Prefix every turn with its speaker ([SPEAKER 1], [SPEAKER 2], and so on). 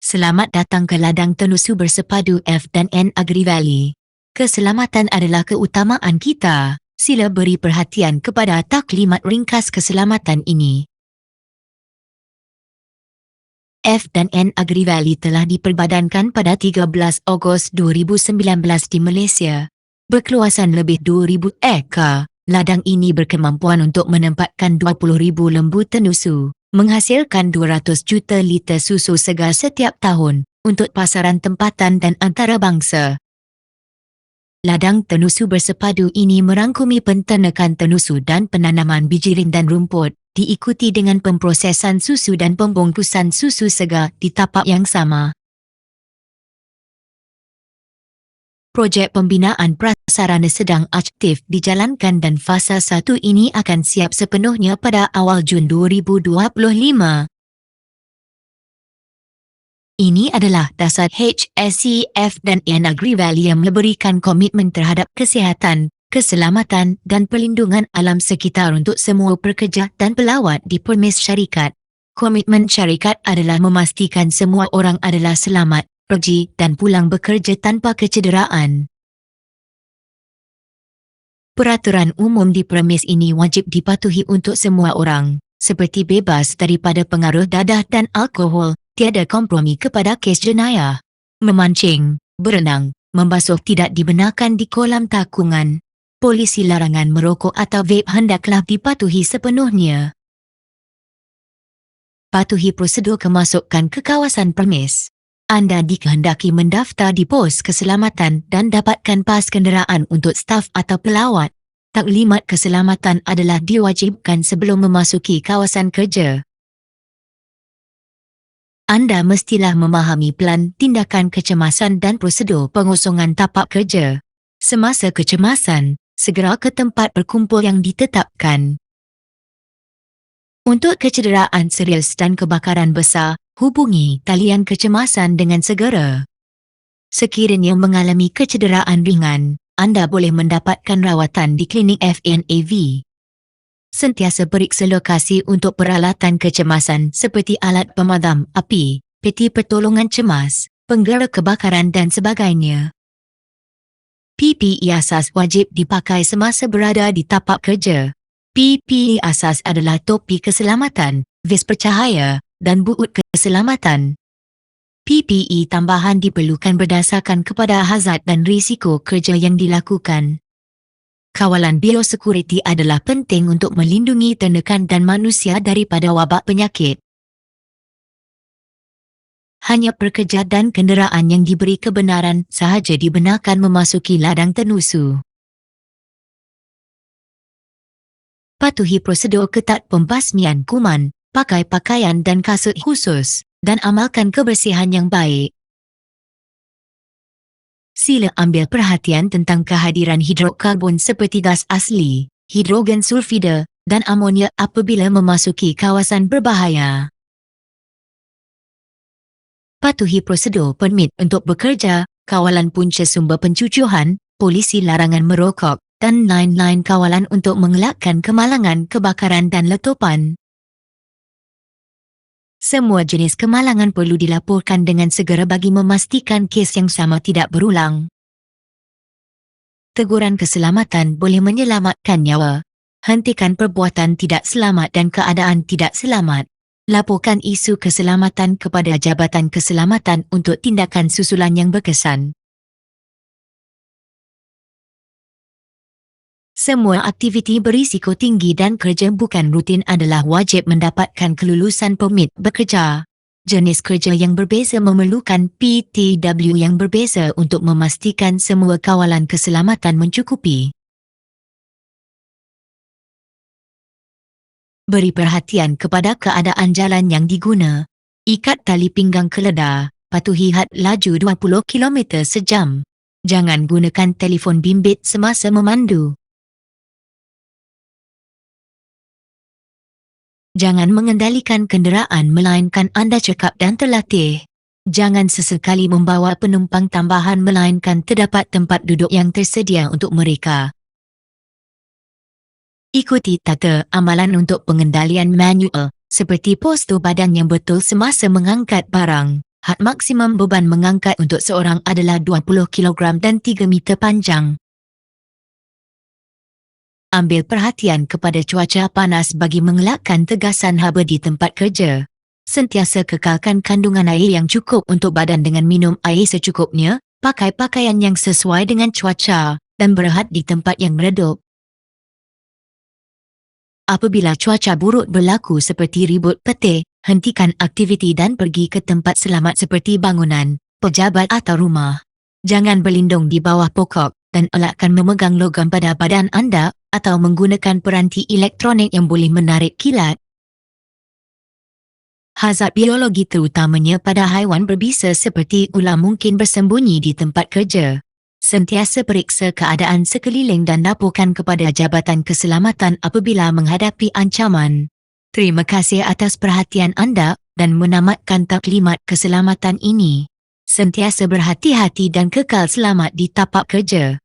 [SPEAKER 1] Selamat datang ke ladang tenusu bersepadu F dan N Agri Valley. Keselamatan adalah keutamaan kita. Sila beri perhatian kepada taklimat ringkas keselamatan ini. F dan N Agri Valley telah diperbadankan pada 13 Ogos 2019 di Malaysia. Berkeluasan lebih 2,000 ekar, ladang ini berkemampuan untuk menempatkan 20,000 lembu tenusu, menghasilkan 200 juta liter susu segar setiap tahun untuk pasaran tempatan dan antarabangsa. Ladang tenusu bersepadu ini merangkumi penternakan tenusu dan penanaman bijirin dan rumput, diikuti dengan pemprosesan susu dan pembungkusan susu segar di tapak yang sama. Projek pembinaan prasarana sedang aktif dijalankan dan fasa 1 ini akan siap sepenuhnya pada awal Jun 2025. Ini adalah dasar HSCF dan N Agri Valley yang memberikan komitmen terhadap kesihatan, keselamatan dan perlindungan alam sekitar untuk semua pekerja dan pelawat di permis syarikat. Komitmen syarikat adalah memastikan semua orang adalah selamat, pergi dan pulang bekerja tanpa kecederaan. Peraturan umum di premis ini wajib dipatuhi untuk semua orang, seperti bebas daripada pengaruh dadah dan alkohol, tiada kompromi kepada kes jenayah. Memancing, berenang, membasuh tidak dibenarkan di kolam takungan. Polisi larangan merokok atau vape hendaklah dipatuhi sepenuhnya. Patuhi prosedur kemasukan ke kawasan premis. Anda dikehendaki mendaftar di pos keselamatan dan dapatkan pas kenderaan untuk staf atau pelawat. Taklimat keselamatan adalah diwajibkan sebelum memasuki kawasan kerja. Anda mestilah memahami pelan tindakan kecemasan dan prosedur pengosongan tapak kerja. Semasa kecemasan, segera ke tempat berkumpul yang ditetapkan. Untuk kecederaan serius dan kebakaran besar, hubungi talian kecemasan dengan segera. Sekiranya mengalami kecederaan ringan, anda boleh mendapatkan rawatan di klinik FNAV. Sentiasa periksa lokasi untuk peralatan kecemasan seperti alat pemadam api, peti pertolongan cemas, penggera kebakaran dan sebagainya. PPE asas wajib dipakai semasa berada di tapak kerja. PPE asas adalah topi keselamatan, ves bercahaya dan buut keselamatan. PPE tambahan diperlukan berdasarkan kepada hazard dan risiko kerja yang dilakukan. Kawalan biosekuriti adalah penting untuk melindungi ternakan dan manusia daripada wabak penyakit. Hanya pekerja dan kenderaan yang diberi kebenaran sahaja dibenarkan memasuki ladang tenusu. Patuhi prosedur ketat pembasmian kuman, pakai pakaian dan kasut khusus, dan amalkan kebersihan yang baik. Sila ambil perhatian tentang kehadiran hidrokarbon seperti gas asli, hidrogen sulfida, dan amonia apabila memasuki kawasan berbahaya. Patuhi prosedur permit untuk bekerja, kawalan punca sumber pencucuhan, polisi larangan merokok, dan lain-lain kawalan untuk mengelakkan kemalangan kebakaran dan letupan. Semua jenis kemalangan perlu dilaporkan dengan segera bagi memastikan kes yang sama tidak berulang. Teguran keselamatan boleh menyelamatkan nyawa. Hentikan perbuatan tidak selamat dan keadaan tidak selamat. Laporkan isu keselamatan kepada Jabatan Keselamatan untuk tindakan susulan yang berkesan. Semua aktiviti berisiko tinggi dan kerja bukan rutin adalah wajib mendapatkan kelulusan permit bekerja. Jenis kerja yang berbeza memerlukan PTW yang berbeza untuk memastikan semua kawalan keselamatan mencukupi. Beri perhatian kepada keadaan jalan yang diguna. Ikat tali pinggang keledar. Patuhi had laju 20 km sejam. Jangan gunakan telefon bimbit semasa memandu. Jangan mengendalikan kenderaan melainkan anda cekap dan terlatih. Jangan sesekali membawa penumpang tambahan melainkan terdapat tempat duduk yang tersedia untuk mereka. Ikuti tata amalan untuk pengendalian manual, seperti postur badan yang betul semasa mengangkat barang, Had maksimum beban mengangkat untuk seorang adalah 20 kilogram dan 3 meter panjang. Ambil perhatian kepada cuaca panas bagi mengelakkan tegasan haba di tempat kerja. Sentiasa kekalkan kandungan air yang cukup untuk badan dengan minum air secukupnya, pakai pakaian yang sesuai dengan cuaca, dan berehat di tempat yang redup. Apabila cuaca buruk berlaku seperti ribut petir, hentikan aktiviti dan pergi ke tempat selamat seperti bangunan, pejabat atau rumah. Jangan berlindung di bawah pokok dan elakkan memegang logam pada badan anda atau menggunakan peranti elektronik yang boleh menarik kilat. Hazard biologi terutamanya pada haiwan berbisa seperti ular mungkin bersembunyi di tempat kerja. Sentiasa periksa keadaan sekeliling dan laporkan kepada Jabatan Keselamatan apabila menghadapi ancaman. Terima kasih atas perhatian anda dan menamatkan taklimat keselamatan ini. Sentiasa berhati-hati dan kekal selamat di tapak kerja.